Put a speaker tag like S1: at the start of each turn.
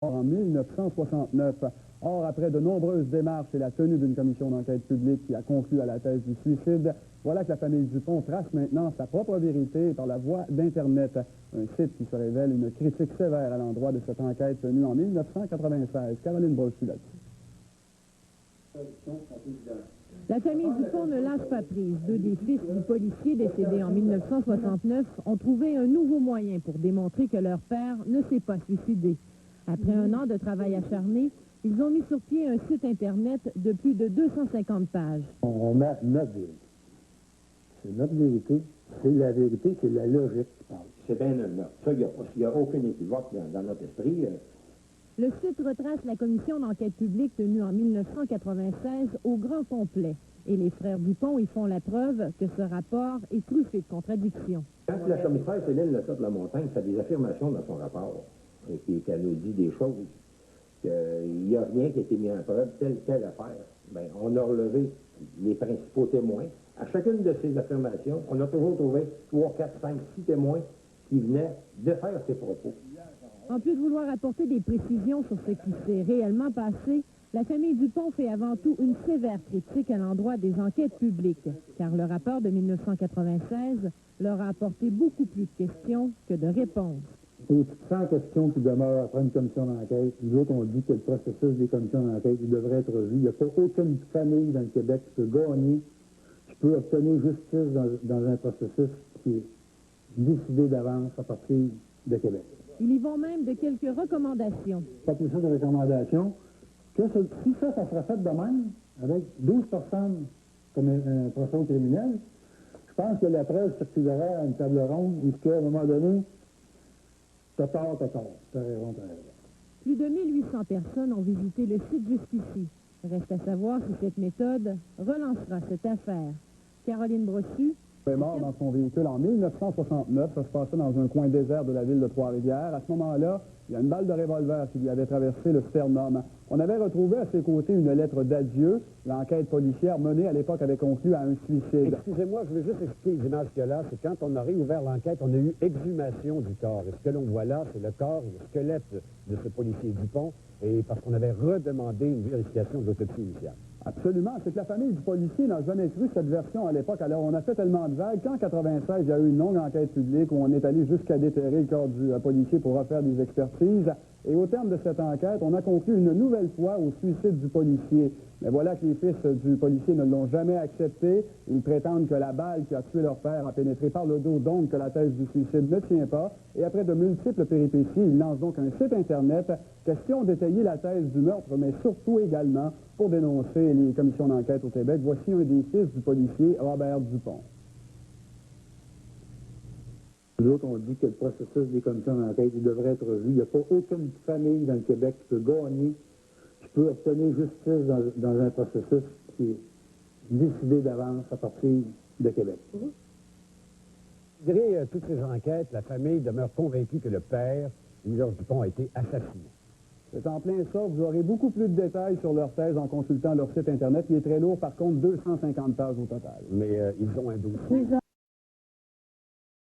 S1: en 1969. Or, après de nombreuses démarches et la tenue d'une commission d'enquête publique qui a conclu à la thèse du suicide, voilà que la famille Dupont trace maintenant sa propre vérité par la voie d'Internet. Un site qui se révèle une critique sévère à l'endroit de cette enquête tenue en 1996. Caroline Brochu là-dessus.
S2: La famille Dupont ne lâche pas prise. Deux des fils du policier décédé en 1969 ont trouvé un nouveau moyen pour démontrer que leur père ne s'est pas suicidé. Après un an de travail acharné, ils ont mis sur pied un site Internet de plus de 250 pages.
S3: On met notre vérité. C'est notre vérité. C'est la vérité, c'est la logique qui parle.
S4: C'est bien là. Ça, il n'y a aucun équivoque dans notre esprit.
S2: Le site retrace la commission d'enquête publique tenue en 1996 au grand complet. Et les frères Dupont y font la preuve que ce rapport est truffé de contradictions.
S4: Quand la commissaire Céline Le Sot de la Montagne fait des affirmations dans son rapport, et qu'elle nous dit des choses, qu'il n'y a rien qui a été mis en preuve, telle affaire, bien, on a relevé les principaux témoins. À chacune de ces affirmations, on a toujours trouvé 3, 4, 5, 6 témoins qui venaient de faire ces propos.
S2: En plus de vouloir apporter des précisions sur ce qui s'est réellement passé, la famille Dupont fait avant tout une sévère critique à l'endroit des enquêtes publiques, car le rapport de 1996 leur a apporté beaucoup plus de questions que de réponses.
S3: C'est 100 questions qui demeurent après une commission d'enquête. Nous autres, on dit que le processus des commissions d'enquête, il devrait être revu. Il n'y a pas aucune famille dans le Québec qui peut gagner, qui peut obtenir justice dans un processus qui est décidé d'avance à partir de Québec.
S2: Ils y vont même de quelques recommandations.
S3: Pas plus ça de recommandations. Que si ça serait fait de même, avec 12 personnes comme un procès criminel, je pense que la presse circulerait à une table ronde où, à un moment donné, t'as tort, t'as raison.
S2: Plus de 1800 personnes ont visité le site jusqu'ici. Reste à savoir si cette méthode relancera cette affaire. Caroline Brochu.
S1: Il est mort dans son véhicule en 1969. Ça se passait dans un coin désert de la ville de Trois-Rivières. À ce moment-là, il y a une balle de revolver qui lui avait traversé le sternum. On avait retrouvé à ses côtés une lettre d'adieu. L'enquête policière menée à l'époque avait conclu à un suicide.
S5: Excusez-moi, je veux juste expliquer les images qu'il y a là. C'est quand on a réouvert l'enquête, on a eu exhumation du corps. Et ce que l'on voit là, c'est le corps et le squelette de ce policier Dupont, et parce qu'on avait redemandé une vérification de l'autopsie initiale.
S1: Absolument. C'est que la famille du policier n'a jamais cru cette version à l'époque. Alors, on a fait tellement de vagues qu'en 1996, il y a eu une longue enquête publique où on est allé jusqu'à déterrer le corps du policier pour refaire des expertises. Et au terme de cette enquête, on a conclu une nouvelle fois au suicide du policier. Mais voilà que les fils du policier ne l'ont jamais accepté. Ils prétendent que la balle qui a tué leur père a pénétré par le dos, donc que la thèse du suicide ne tient pas. Et après de multiples péripéties, ils lancent donc un site Internet, question d'étayer la thèse du meurtre, mais surtout également pour dénoncer les commissions d'enquête au Québec. Voici un des fils du policier, Robert Dupont.
S3: Nous autres, on dit que le processus des commissions d'enquête, il devrait être revu. Il n'y a pas aucune famille dans le Québec qui peut gagner, qui peut obtenir justice dans un processus qui est décidé d'avance à partir de Québec.
S5: Malgré toutes ces enquêtes, la famille demeure convaincue que le père, Louis-Georges Dupont, a été assassiné.
S1: C'est en plein ça. Vous aurez beaucoup plus de détails sur leur thèse en consultant leur site Internet. Il est très lourd, par contre, 250 pages au total.
S5: Mais ils ont un dossier.